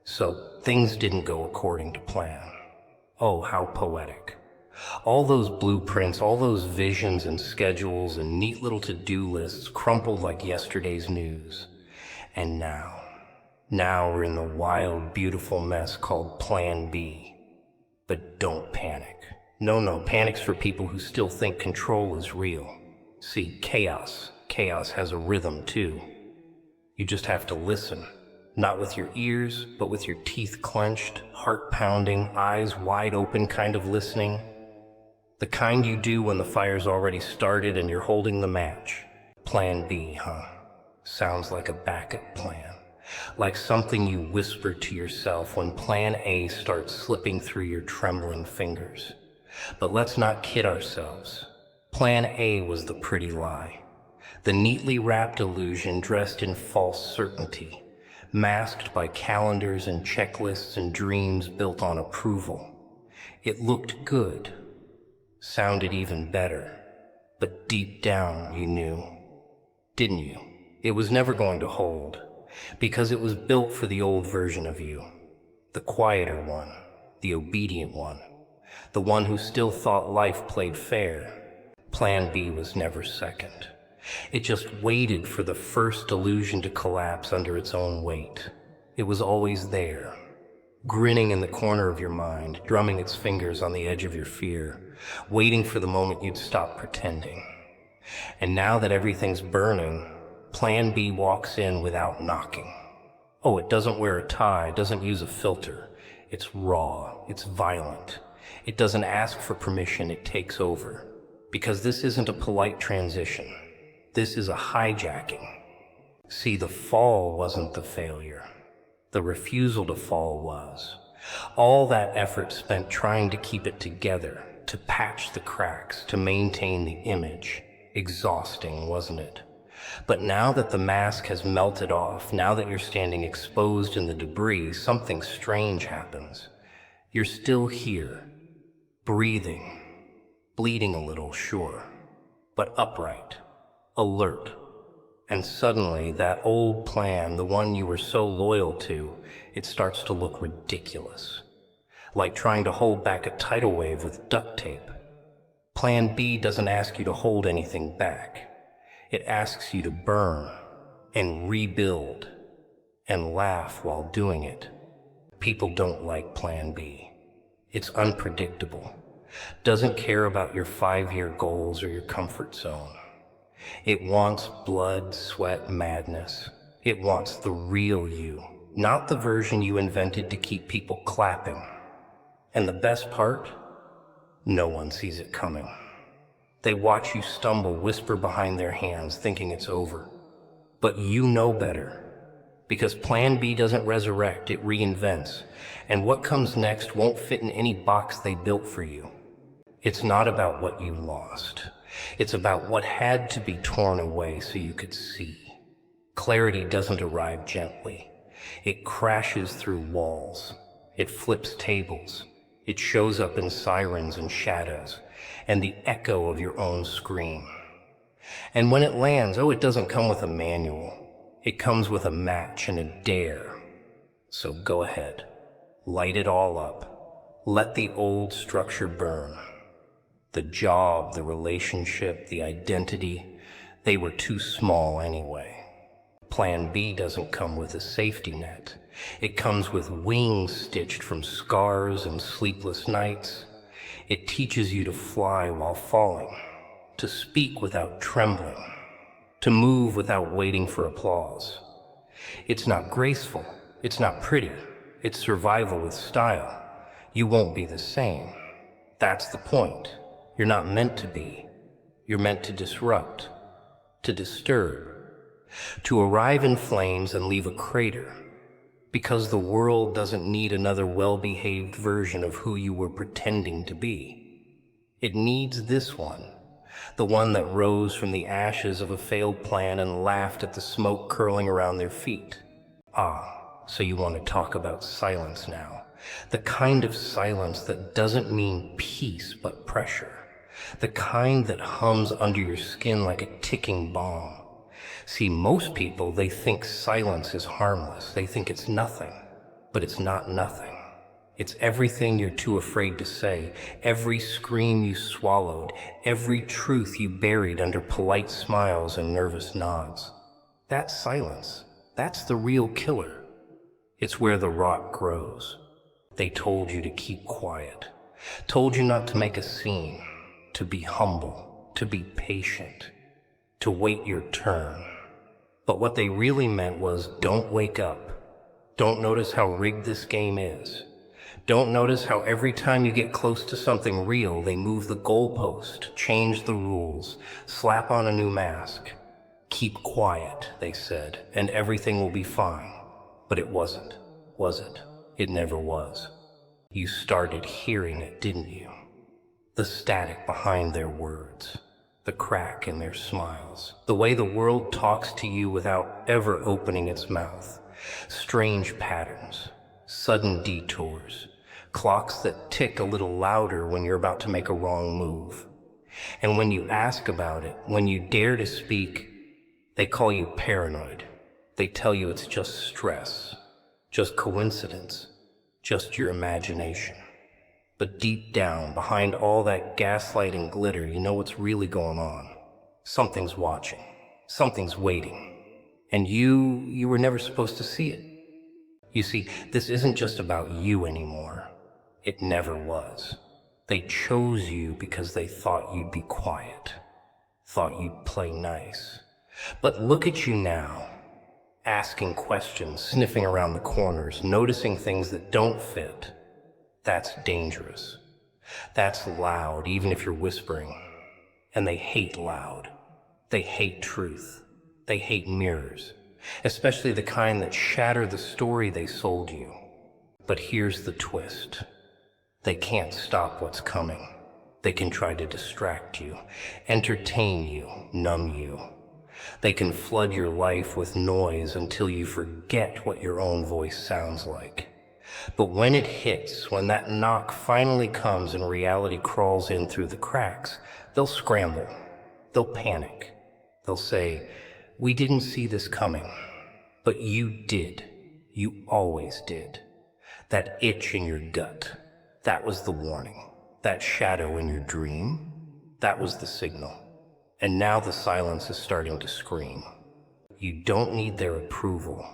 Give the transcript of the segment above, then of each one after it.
So things didn't go according to plan. Oh, how poetic. All those blueprints, all those visions and schedules and neat little to-do lists crumpled like yesterday's news. And now we're in the wild, beautiful mess called Plan B. But don't panic. No, panic's for people who still think control is real. See, chaos has a rhythm too. You just have to listen. Not with your ears, but with your teeth clenched, heart pounding, eyes wide open kind of listening. The kind you do when the fire's already started and you're holding the match. Plan B, huh? Sounds like a backup plan. Like something you whisper to yourself when Plan A starts slipping through your trembling fingers. But let's not kid ourselves. Plan A was the pretty lie. The neatly wrapped illusion dressed in false certainty, masked by calendars and checklists and dreams built on approval. It looked good, sounded even better, but deep down you knew, didn't you? It was never going to hold, because it was built for the old version of you, the quieter one, the obedient one, the one who still thought life played fair. Plan B was never second. It just waited for the first illusion to collapse under its own weight. It was always there, grinning in the corner of your mind, drumming its fingers on the edge of your fear, waiting for the moment you'd stop pretending. And now that everything's burning, Plan B walks in without knocking. Oh, it doesn't wear a tie, doesn't use a filter. It's raw, it's violent. It doesn't ask for permission, it takes over. Because this isn't a polite transition. This is a hijacking. See, the fall wasn't the failure. The refusal to fall was. All that effort spent trying to keep it together, to patch the cracks, to maintain the image. Exhausting, wasn't it? But now that the mask has melted off, now that you're standing exposed in the debris, something strange happens. You're still here, breathing, bleeding a little, sure, but upright. Alert. And suddenly, that old plan, the one you were so loyal to, it starts to look ridiculous. Like trying to hold back a tidal wave with duct tape. Plan B doesn't ask you to hold anything back. It asks you to burn and rebuild and laugh while doing it. People don't like Plan B. It's unpredictable. Doesn't care about your 5-year goals or your comfort zone. It wants blood, sweat, madness. It wants the real you, not the version you invented to keep people clapping. And the best part? No one sees it coming. They watch you stumble, whisper behind their hands, thinking it's over. But you know better. Because Plan B doesn't resurrect, it reinvents. And what comes next won't fit in any box they built for you. It's not about what you lost. It's about what had to be torn away so you could see. Clarity doesn't arrive gently. It crashes through walls. It flips tables. It shows up in sirens and shadows, and the echo of your own scream. And when it lands, it doesn't come with a manual. It comes with a match and a dare. So go ahead. Light it all up. Let the old structure burn. The job, the relationship, the identity, they were too small anyway. Plan B doesn't come with a safety net. It comes with wings stitched from scars and sleepless nights. It teaches you to fly while falling, to speak without trembling, to move without waiting for applause. It's not graceful. It's not pretty. It's survival with style. You won't be the same. That's the point. You're not meant to be. You're meant to disrupt, to disturb, to arrive in flames and leave a crater, because the world doesn't need another well-behaved version of who you were pretending to be. It needs this one, the one that rose from the ashes of a failed plan and laughed at the smoke curling around their feet. Ah, so you want to talk about silence now. The kind of silence that doesn't mean peace but pressure. The kind that hums under your skin like a ticking bomb. See, most people, they think silence is harmless. They think it's nothing. But it's not nothing. It's everything you're too afraid to say, every scream you swallowed, every truth you buried under polite smiles and nervous nods. That silence, that's the real killer. It's where the rot grows. They told you to keep quiet, told you not to make a scene, to be humble, to be patient, to wait your turn. But what they really meant was, don't wake up. Don't notice how rigged this game is. Don't notice how every time you get close to something real, they move the goalpost, change the rules, slap on a new mask. Keep quiet, they said, and everything will be fine. But it wasn't, was it? It never was. You started hearing it, didn't you? The static behind their words, the crack in their smiles, the way the world talks to you without ever opening its mouth. Strange patterns, sudden detours, clocks that tick a little louder when you're about to make a wrong move. And when you ask about it, when you dare to speak, they call you paranoid. They tell you it's just stress, just coincidence, just your imagination. But deep down, behind all that gaslighting glitter, you know what's really going on. Something's watching. Something's waiting. And you were never supposed to see it. You see, this isn't just about you anymore. It never was. They chose you because they thought you'd be quiet, thought you'd play nice. But look at you now, asking questions, sniffing around the corners, noticing things that don't fit. That's dangerous. That's loud, even if you're whispering. And they hate loud. They hate truth. They hate mirrors, especially the kind that shatter the story they sold you. But here's the twist. They can't stop what's coming. They can try to distract you, entertain you, numb you. They can flood your life with noise until you forget what your own voice sounds like. But when it hits, when that knock finally comes and reality crawls in through the cracks, they'll scramble. They'll panic. They'll say, "We didn't see this coming." But you did. You always did. That itch in your gut, that was the warning. That shadow in your dream, that was the signal. And now the silence is starting to scream. You don't need their approval.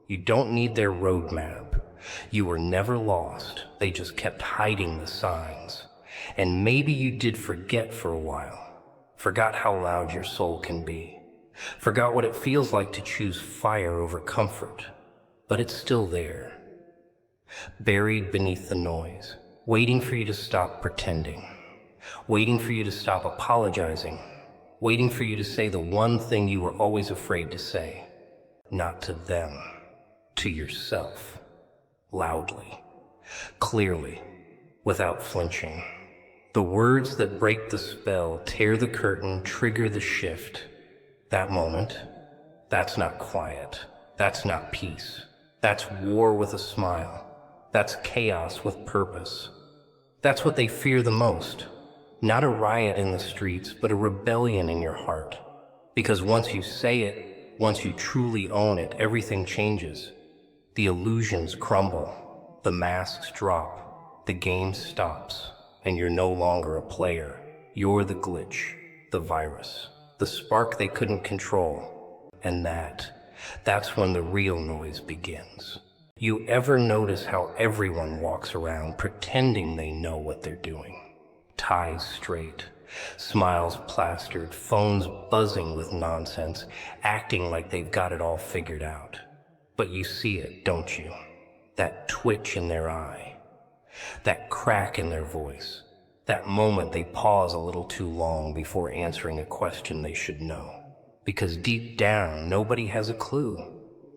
You don't need their roadmap. You were never lost. They just kept hiding the signs. And maybe you did forget for a while. Forgot how loud your soul can be. Forgot what it feels like to choose fire over comfort. But it's still there, buried beneath the noise, waiting for you to stop pretending, waiting for you to stop apologizing, waiting for you to say the one thing you were always afraid to say. Not to them, to yourself. Loudly, clearly, without flinching. The words that break the spell, tear the curtain, trigger the shift. That moment, that's not quiet. That's not peace. That's war with a smile. That's chaos with purpose. That's what they fear the most. Not a riot in the streets, but a rebellion in your heart. Because once you say it, once you truly own it, everything changes. The illusions crumble. The masks drop. The game stops. And you're no longer a player. You're the glitch, the virus, the spark they couldn't control. And that's when the real noise begins. You ever notice how everyone walks around pretending they know what they're doing? Ties straight, smiles plastered, phones buzzing with nonsense, acting like they've got it all figured out. But you see it, don't you? That twitch in their eye, that crack in their voice, that moment they pause a little too long before answering a question they should know. Because deep down, nobody has a clue.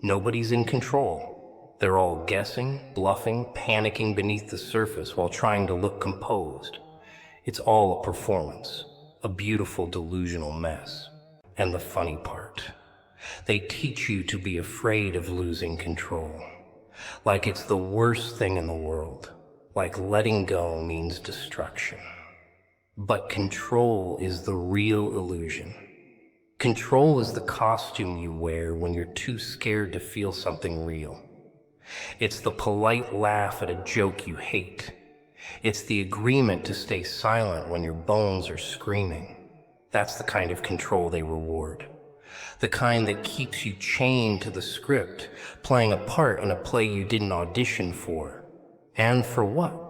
Nobody's in control. They're all guessing, bluffing, panicking beneath the surface while trying to look composed. It's all a performance, a beautiful delusional mess. And the funny part, they teach you to be afraid of losing control. Like it's the worst thing in the world. Like letting go means destruction. But control is the real illusion. Control is the costume you wear when you're too scared to feel something real. It's the polite laugh at a joke you hate. It's the agreement to stay silent when your bones are screaming. That's the kind of control they reward. The kind that keeps you chained to the script, playing a part in a play you didn't audition for. And for what?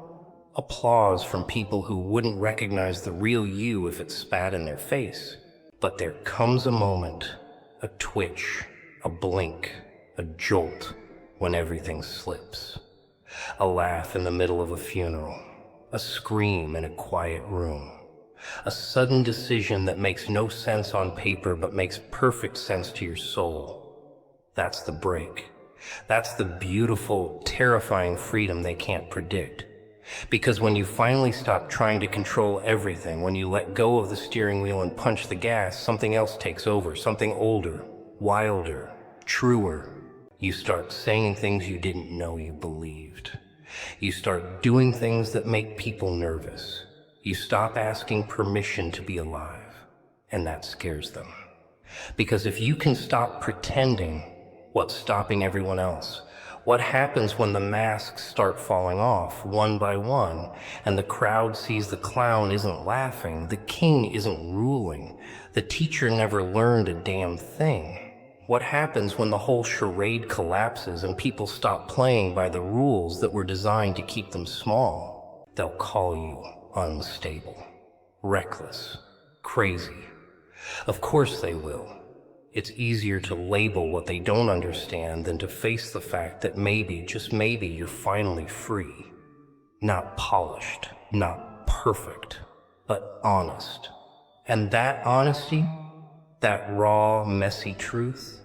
Applause from people who wouldn't recognize the real you if it spat in their face. But there comes a moment, a twitch, a blink, a jolt, when everything slips. A laugh in the middle of a funeral, a scream in a quiet room, a sudden decision that makes no sense on paper but makes perfect sense to your soul. That's the break. That's the beautiful, terrifying freedom they can't predict. Because when you finally stop trying to control everything, when you let go of the steering wheel and punch the gas, something else takes over, something older, wilder, truer. You start saying things you didn't know you believed. You start doing things that make people nervous. You stop asking permission to be alive, and that scares them. Because if you can stop pretending, what's stopping everyone else? What happens when the masks start falling off one by one and the crowd sees the clown isn't laughing, the king isn't ruling, the teacher never learned a damn thing? What happens when the whole charade collapses and people stop playing by the rules that were designed to keep them small? They'll call you unstable, reckless, crazy. Of course they will. It's easier to label what they don't understand than to face the fact that maybe, just maybe, you're finally free. Not polished, not perfect, but honest. And that honesty, that raw, messy truth,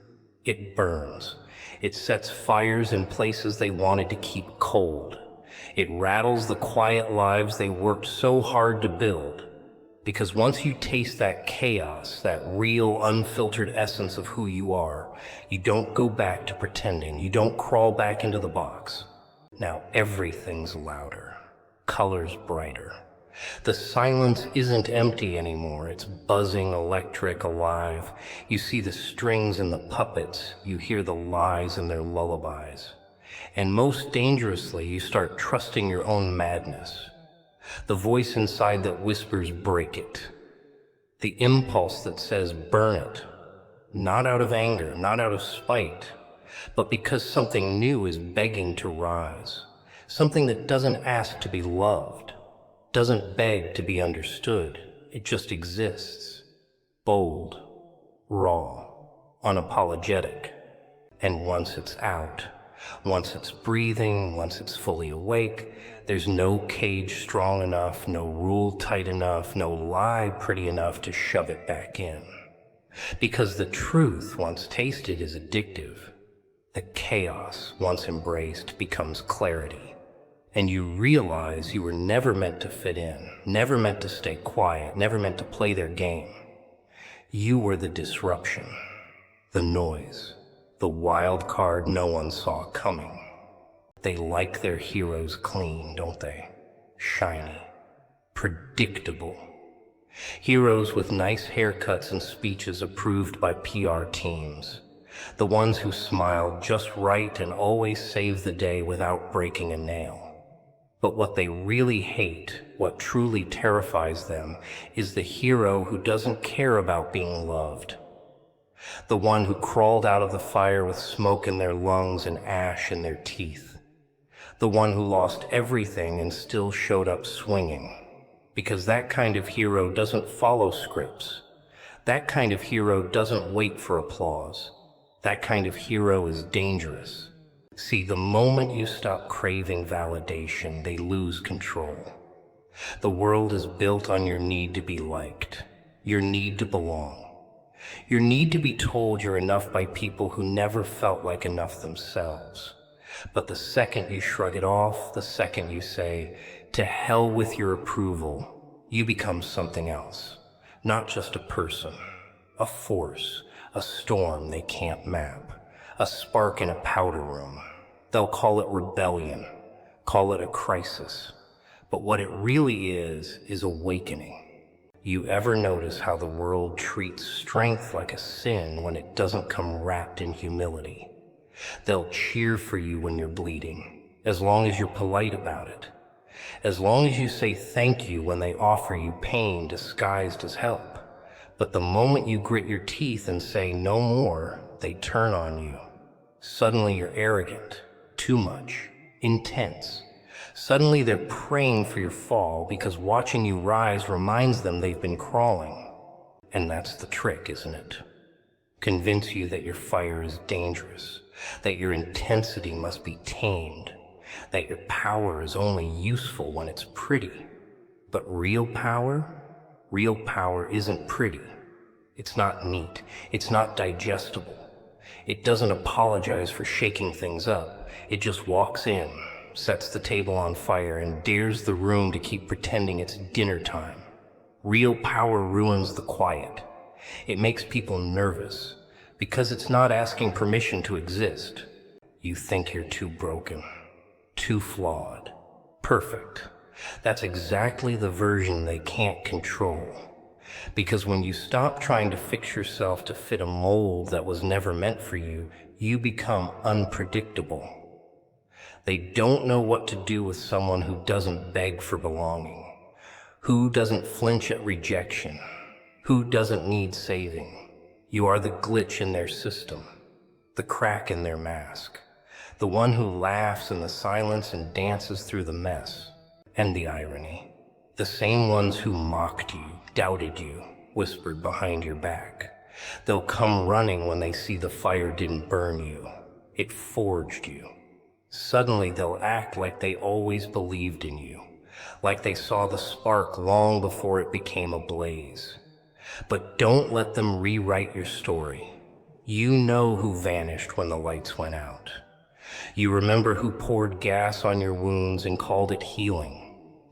it burns. It sets fires in places they wanted to keep cold. It rattles the quiet lives they worked so hard to build. Because once you taste that chaos, that real, unfiltered essence of who you are, you don't go back to pretending. You don't crawl back into the box. Now everything's louder, colors brighter. The silence isn't empty anymore. It's buzzing, electric, alive. You see the strings in the puppets. You hear the lies in their lullabies. And most dangerously, you start trusting your own madness. The voice inside that whispers, break it. The impulse that says, burn it. Not out of anger, not out of spite, but because something new is begging to rise. Something that doesn't ask to be loved, doesn't beg to be understood. It just exists. Bold, raw, unapologetic. And once it's out, once it's breathing, once it's fully awake, there's no cage strong enough, no rule tight enough, no lie pretty enough to shove it back in. Because the truth, once tasted, is addictive. The chaos, once embraced, becomes clarity. And you realize you were never meant to fit in, never meant to stay quiet, never meant to play their game. You were the disruption, the noise, the wild card no one saw coming. They like their heroes clean, don't they? Shiny, predictable. Heroes with nice haircuts and speeches approved by PR teams. The ones who smile just right and always save the day without breaking a nail. But what they really hate, what truly terrifies them, is the hero who doesn't care about being loved. The one who crawled out of the fire with smoke in their lungs and ash in their teeth. The one who lost everything and still showed up swinging. Because that kind of hero doesn't follow scripts. That kind of hero doesn't wait for applause. That kind of hero is dangerous. See, the moment you stop craving validation, they lose control. The world is built on your need to be liked, your need to belong, your need to be told you're enough by people who never felt like enough themselves. But the second you shrug it off, the second you say, to hell with your approval, you become something else. Not just a person, a force, a storm they can't map, a spark in a powder room. They'll call it rebellion, call it a crisis. But what it really is awakening. You ever notice how the world treats strength like a sin when it doesn't come wrapped in humility? They'll cheer for you when you're bleeding, as long as you're polite about it. As long as you say thank you when they offer you pain disguised as help. But the moment you grit your teeth and say no more, they turn on you. Suddenly you're arrogant, too much, intense. Suddenly they're praying for your fall because watching you rise reminds them they've been crawling. And that's the trick, isn't it? Convince you that your fire is dangerous, that your intensity must be tamed, that your power is only useful when it's pretty. But real power isn't pretty. It's not neat. It's not digestible. It doesn't apologize for shaking things up. It just walks in, sets the table on fire, and dares the room to keep pretending it's dinner time. Real power ruins the quiet. It makes people nervous because it's not asking permission to exist. You think you're too broken, too flawed, perfect. That's exactly the version they can't control. Because when you stop trying to fix yourself to fit a mold that was never meant for you, you become unpredictable. They don't know what to do with someone who doesn't beg for belonging, who doesn't flinch at rejection, who doesn't need saving. You are the glitch in their system, the crack in their mask, the one who laughs in the silence and dances through the mess. And the irony, the same ones who mocked you, doubted you, whispered behind your back. They'll come running when they see the fire didn't burn you. It forged you. Suddenly they'll act like they always believed in you, like they saw the spark long before it became a blaze. But don't let them rewrite your story. You know who vanished when the lights went out. You remember who poured gas on your wounds and called it healing.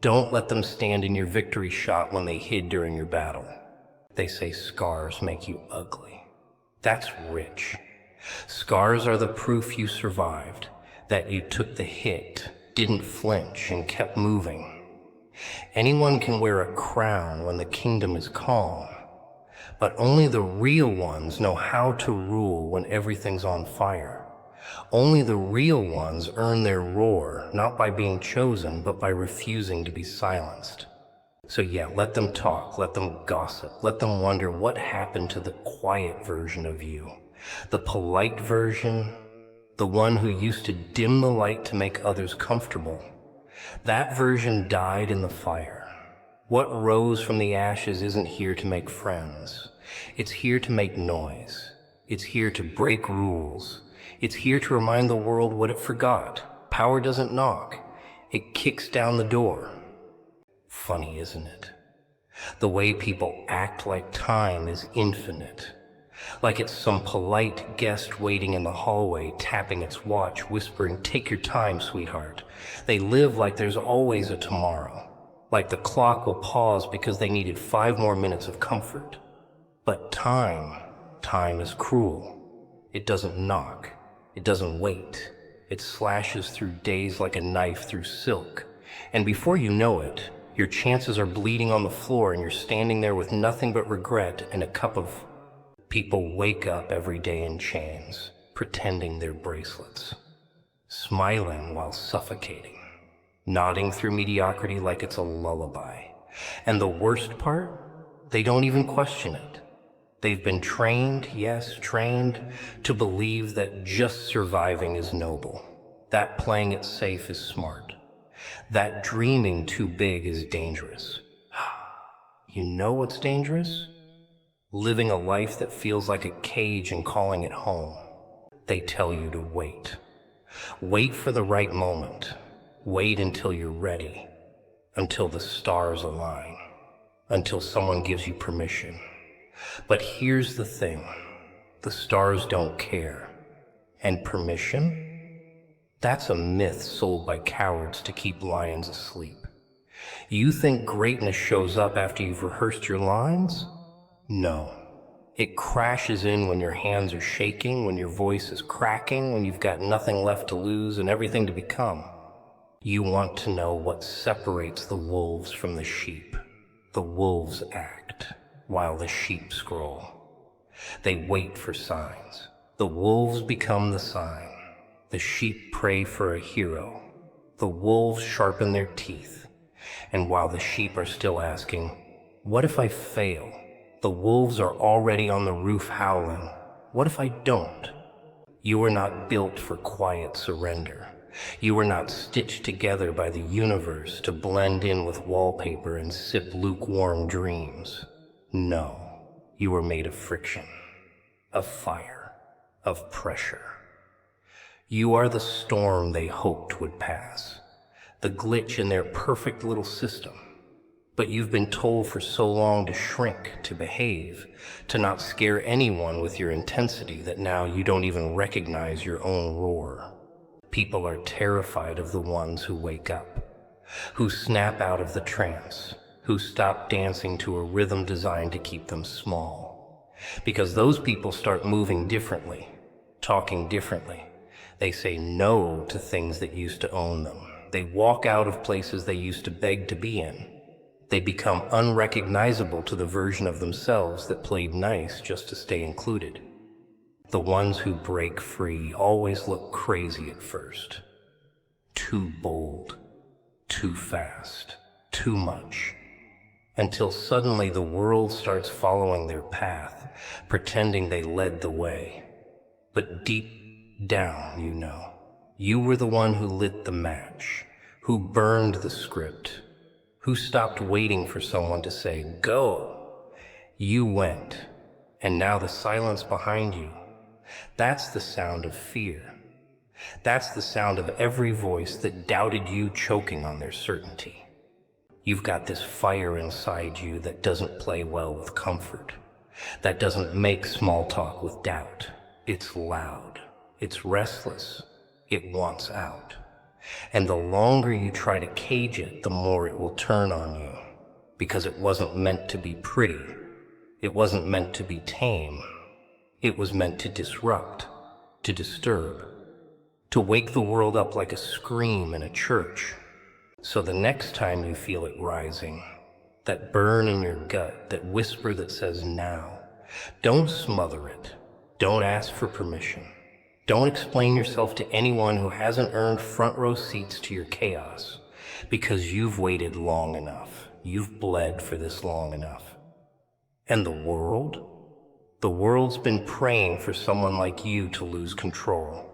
Don't let them stand in your victory shot when they hid during your battle. They say scars make you ugly. That's rich. Scars are the proof you survived, that you took the hit, didn't flinch, and kept moving. Anyone can wear a crown when the kingdom is calm, but only the real ones know how to rule when everything's on fire. Only the real ones earn their roar, not by being chosen, but by refusing to be silenced. So yeah, let them talk, let them gossip, let them wonder what happened to the quiet version of you. The polite version, the one who used to dim the light to make others comfortable. That version died in the fire. What rose from the ashes isn't here to make friends. It's here to make noise. It's here to break rules. It's here to remind the world what it forgot. Power doesn't knock. It kicks down the door. Funny, isn't it? The way people act like time is infinite. Like it's some polite guest waiting in the hallway, tapping its watch, whispering, "Take your time, sweetheart." They live like there's always a tomorrow. Like the clock will pause because they needed 5 more minutes of comfort. But time is cruel. It doesn't knock. It doesn't wait. It slashes through days like a knife through silk. And before you know it, your chances are bleeding on the floor and you're standing there with nothing but regret and a cup of... People wake up every day in chains, pretending they're bracelets, smiling while suffocating, nodding through mediocrity like it's a lullaby. And the worst part? They don't even question it. They've been trained, yes, trained, to believe that just surviving is noble, that playing it safe is smart, that dreaming too big is dangerous. You know what's dangerous? Living a life that feels like a cage and calling it home. They tell you to wait. Wait for the right moment. Wait until you're ready. Until the stars align. Until someone gives you permission. But here's the thing. The stars don't care. And permission? That's a myth sold by cowards to keep lions asleep. You think greatness shows up after you've rehearsed your lines? No. It crashes in when your hands are shaking, when your voice is cracking, when you've got nothing left to lose and everything to become. You want to know what separates the wolves from the sheep. The wolves act, while the sheep scroll. They wait for signs. The wolves become the sign. The sheep pray for a hero. The wolves sharpen their teeth. And while the sheep are still asking, "What if I fail?" the wolves are already on the roof howling, "What if I don't?" You are not built for quiet surrender. You are not stitched together by the universe to blend in with wallpaper and sip lukewarm dreams. No, you are made of friction, of fire, of pressure. You are the storm they hoped would pass, the glitch in their perfect little system. But you've been told for so long to shrink, to behave, to not scare anyone with your intensity that now you don't even recognize your own roar. People are terrified of the ones who wake up, who snap out of the trance, who stop dancing to a rhythm designed to keep them small. Because those people start moving differently, talking differently. They say no to things that used to own them. They walk out of places they used to beg to be in. They become unrecognizable to the version of themselves that played nice just to stay included. The ones who break free always look crazy at first. Too bold, too fast, too much. Until suddenly the world starts following their path, pretending they led the way. But deep down, you were the one who lit the match, who burned the script, who stopped waiting for someone to say, "Go." You went, and now the silence behind you, that's the sound of fear. That's the sound of every voice that doubted you choking on their certainty. You've got this fire inside you that doesn't play well with comfort, that doesn't make small talk with doubt. It's loud, it's restless, it wants out. And the longer you try to cage it, the more it will turn on you. Because it wasn't meant to be pretty. It wasn't meant to be tame. It was meant to disrupt, to disturb, to wake the world up like a scream in a church. So the next time you feel it rising, that burn in your gut, that whisper that says now, don't smother it. Don't ask for permission. Don't explain yourself to anyone who hasn't earned front row seats to your chaos, because you've waited long enough. You've bled for this long enough. And the world? The world's been praying for someone like you to lose control.